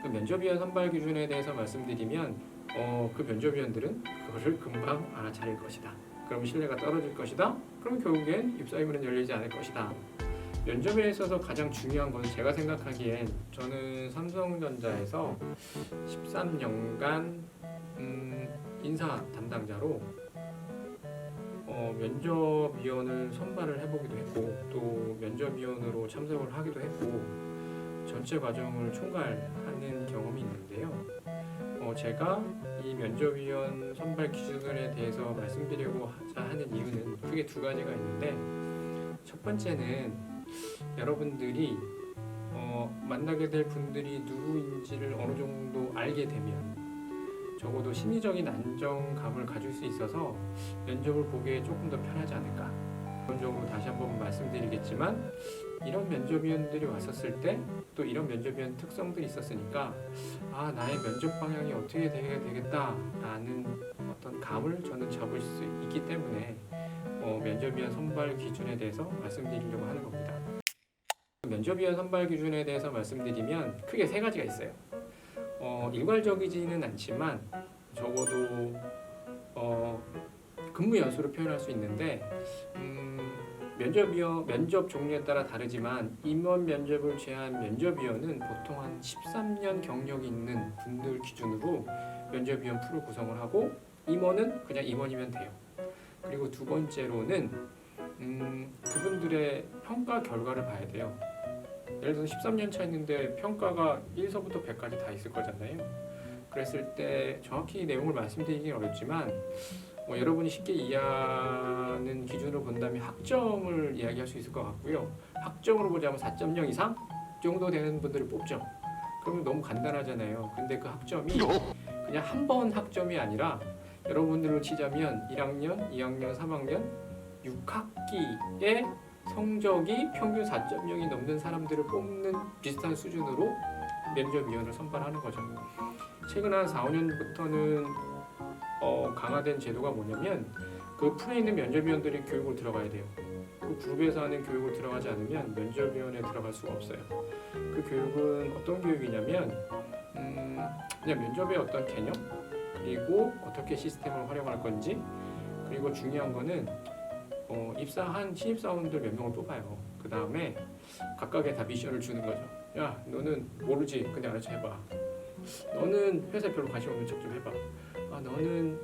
그 면접위원 선발 기준에 대해서 말씀드리면 그 면접위원들은 그거를 금방 알아차릴 것이다. 그럼 신뢰가 떨어질 것이다. 그럼 결국엔 입사의문은 열리지 않을 것이다. 면접에 있어서 가장 중요한 건 제가 생각하기엔 저는 삼성전자에서 13년간 인사 담당자로 면접위원을 선발을 해보기도 했고 또 면접위원으로 참석을 하기도 했고 전체 과정을 총괄하는 경험이 있는데요. 제가 이 면접위원 선발 기준에 대해서 말씀드리려고 하는 이유는 크게 두 가지가 있는데 첫 번째는 여러분들이 만나게 될 분들이 누구인지를 어느 정도 알게 되면 적어도 심리적인 안정감을 가질 수 있어서 면접을 보기에 조금 더 편하지 않을까. 기본적으로 다시 한번 말씀드리겠지만 이런 면접위원들이 왔었을 때 또 이런 면접위원 특성들이 있었으니까 나의 면접 방향이 어떻게 되겠다라는 어떤 감을 저는 잡을 수 있기 때문에 면접위원 선발 기준에 대해서 말씀드리려고 하는 겁니다. 면접위원 선발 기준에 대해서 말씀드리면 크게 세 가지가 있어요. 일괄적이지는 않지만 적어도 근무 연수로 표현할 수 있는데 면접 종류에 따라 다르지만 임원 면접을 제한 면접위원은 보통 한 13년 경력이 있는 분들 기준으로 면접위원 풀을 구성을 하고 임원은 그냥 임원이면 돼요. 그리고 두 번째로는 그분들의 평가 결과를 봐야 돼요. 예를 들어서 13년 차 있는데 평가가 1서부터 100까지 다 있을 거잖아요. 그랬을 때 정확히 내용을 말씀드리긴 어렵지만 여러분이 쉽게 이해하는 기준으로 본다면 학점을 이야기할 수 있을 것 같고요. 학점으로 보자면 4.0 이상 정도 되는 분들을 뽑죠. 그러면 너무 간단하잖아요. 근데 그 학점이 그냥 한 번 학점이 아니라 여러분들로 치자면 1학년, 2학년, 3학년, 6학기에 성적이 평균 4.0이 넘는 사람들을 뽑는 비슷한 수준으로 면접위원을 선발하는 거죠. 최근 한 4, 5년부터는 강화된 제도가 뭐냐면 그 풀에 있는 면접위원들이 교육을 들어가야 돼요. 그 그룹에서 하는 교육을 들어가지 않으면 면접위원에 들어갈 수가 없어요. 그 교육은 어떤 교육이냐면 그냥 면접의 어떤 개념 그리고 어떻게 시스템을 활용할 건지 그리고 중요한 거는 입사한 신입사원들 몇 명을 뽑아요. 그 다음에 각각의 다 미션을 주는 거죠. 야, 너는 모르지? 근데 알아서 해봐. 너는 회사에 별로 관심 없는 척 좀 해봐. 너는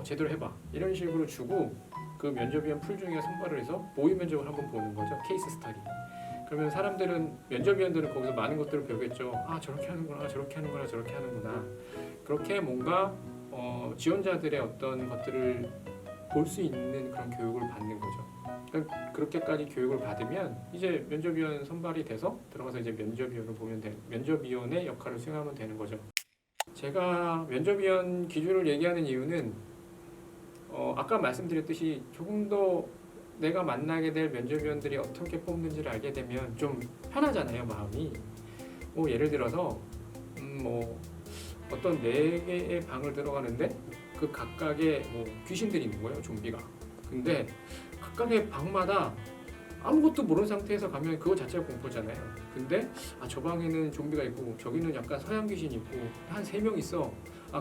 제대로 해봐. 이런 식으로 주고 그 면접위원 풀 중에 선발을 해서 모의 면접을 한번 보는 거죠. 케이스 스터디. 그러면 면접위원들은 거기서 많은 것들을 배우겠죠. 저렇게 하는구나, 저렇게 하는구나, 저렇게 하는구나. 그렇게 뭔가 지원자들의 어떤 것들을 볼 수 있는 그런 교육을 받는 거죠. 그러니까 그렇게까지 교육을 받으면 이제 면접위원 선발이 돼서 들어가서 이제 면접위원을 보면 면접위원의 역할을 수행하면 되는 거죠. 제가 면접위원 기준을 얘기하는 이유는 아까 말씀드렸듯이 조금 더 내가 만나게 될 면접위원들이 어떻게 뽑는지를 알게 되면 좀 편하잖아요, 마음이. 예를 들어서 어떤 4개의 방을 들어가는데 그 각각의 귀신들이 있는 거예요, 좀비가. 근데 각각의 방마다 아무것도 모르는 상태에서 가면 그거 자체가 공포잖아요. 근데 저 방에는 좀비가 있고 저기는 약간 서양 귀신이 있고 한 3명 있어.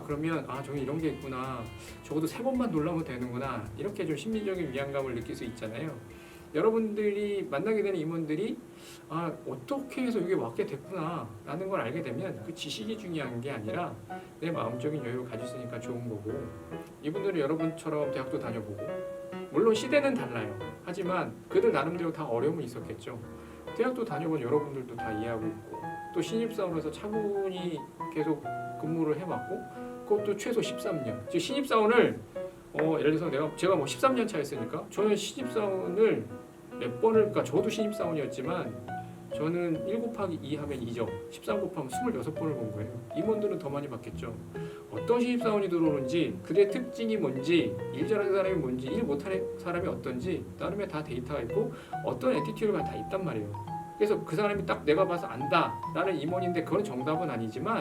그러면 저기 이런 게 있구나. 적어도 3번만 놀라면 되는구나. 이렇게 좀 심리적인 위안감을 느낄 수 있잖아요. 여러분들이 만나게 되는 임원들이 어떻게 해서 여기 왔게 됐구나 라는 걸 알게 되면 그 지식이 중요한 게 아니라 내 마음적인 여유를 가질 수 있으니까 좋은 거고, 이분들은 여러분처럼 대학도 다녀보고 물론 시대는 달라요. 하지만 그들 나름대로 다 어려움은 있었겠죠. 대학도 다녀본 여러분들도 다 이해하고 있고 또 신입사원에서 차분히 계속 근무를 해왔고 그것도 최소 13년. 즉 신입사원을 예를 들어서 제가 13년 차였으니까 저는 신입사원을 그러니까 저도 신입사원이었지만 저는 1 곱하기 2 하면 2죠. 13 곱하면 26번을 본 거예요. 임원들은 더 많이 봤겠죠. 어떤 신입사원이 들어오는지, 그의 특징이 뭔지, 일 잘하는 사람이 뭔지, 일 못하는 사람이 어떤지 나름의 다 데이터가 있고 어떤 애티튜드가 다 있단 말이에요. 그래서 그 사람이 딱 내가 봐서 안다 라는 임원인데 그건 정답은 아니지만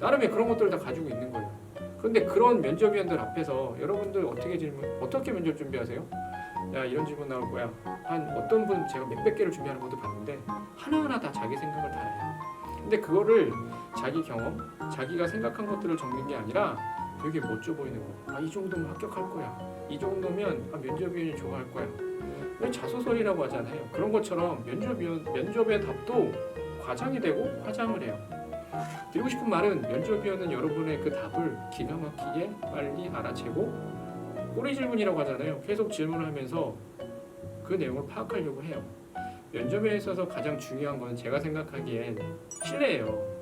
나름의 그런 것들을 다 가지고 있는 거예요. 그런데 그런 면접위원들 앞에서 여러분들 어떻게 면접 준비하세요? 야, 이런 질문 나올 거야. 한 어떤 분 제가 몇백 개를 준비하는 것도 봤는데 하나하나 다 자기 생각을 다 해요. 근데 그거를 자기 경험, 자기가 생각한 것들을 적는 게 아니라 되게 멋져 보이는 거예요. 아, 이 정도면 합격할 거야. 이 정도면 면접위원이 좋아할 거야. 왜 자소서리라고 하잖아요. 그런 것처럼 면접의 답도 과장이 되고 화장을 해요. 드리고 싶은 말은 면접위원은 여러분의 그 답을 기가 막히게 빨리 알아채고 꼬리 질문이라고 하잖아요. 계속 질문을 하면서 그 내용을 파악하려고 해요. 면접에 있어서 가장 중요한 건 제가 생각하기엔 신뢰예요.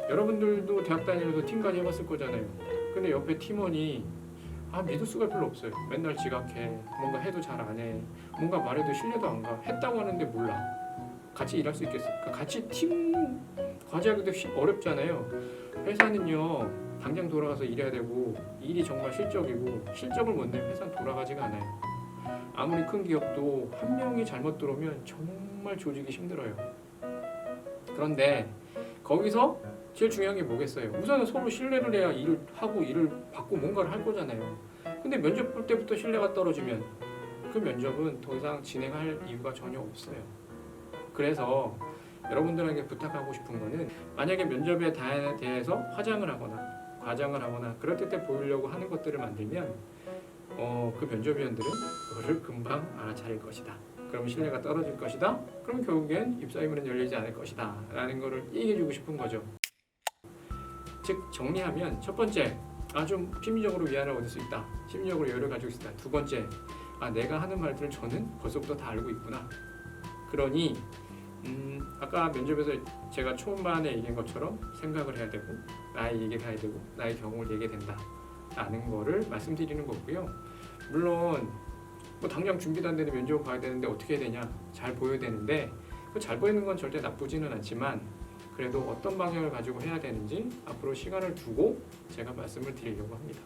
여러분들도 대학 다니면서 팀까지 해봤을 거잖아요. 근데 옆에 팀원이 믿을 수가 별로 없어요. 맨날 지각해, 뭔가 해도 잘 안 해, 뭔가 말해도 신뢰도 안 가. 했다고 하는데 몰라. 같이 일할 수 있겠습니까? 같이 팀 과제하기도 어렵잖아요. 회사는요, 당장 돌아가서 일해야 되고 일이 정말 실적이고 실적을 못 내면 회사는 돌아가지가 않아요. 아무리 큰 기업도 한 명이 잘못 들어오면 정말 조직이 힘들어요. 그런데 거기서 제일 중요한 게 뭐겠어요? 우선은 서로 신뢰를 해야 일을 하고 일을 받고 뭔가를 할 거잖아요. 근데 면접 볼 때부터 신뢰가 떨어지면 그 면접은 더 이상 진행할 이유가 전혀 없어요. 그래서 여러분들에게 부탁하고 싶은 거는 만약에 면접에 대해서 화장을 하거나 과장을 하거나 그럴듯해 보이려고 하는 것들을 만들면 그 면접위원들은 그거를 금방 알아차릴 것이다. 그럼 신뢰가 떨어질 것이다. 그럼 결국엔 입사의문은 열리지 않을 것이다. 라는 거를 얘기해주고 싶은 거죠. 즉 정리하면 첫 번째, 좀 심리적으로 위안을 얻을 수 있다. 심리적으로 여유를 가지고 있다. 두 번째, 내가 하는 말들을 저는 벌써부터 다 알고 있구나. 그러니 아까 면접에서 제가 초반에 얘기한 것처럼 생각을 해야 되고 나의 얘기를 해야 되고 나의 경험을 얘기해야 된다 라는 거를 말씀드리는 거고요. 물론 당장 준비도 안 되는 면접을 봐야 되는데 어떻게 해야 되냐, 잘 보여야 되는데 그 잘 보이는 건 절대 나쁘지는 않지만 그래도 어떤 방향을 가지고 해야 되는지 앞으로 시간을 두고 제가 말씀을 드리려고 합니다.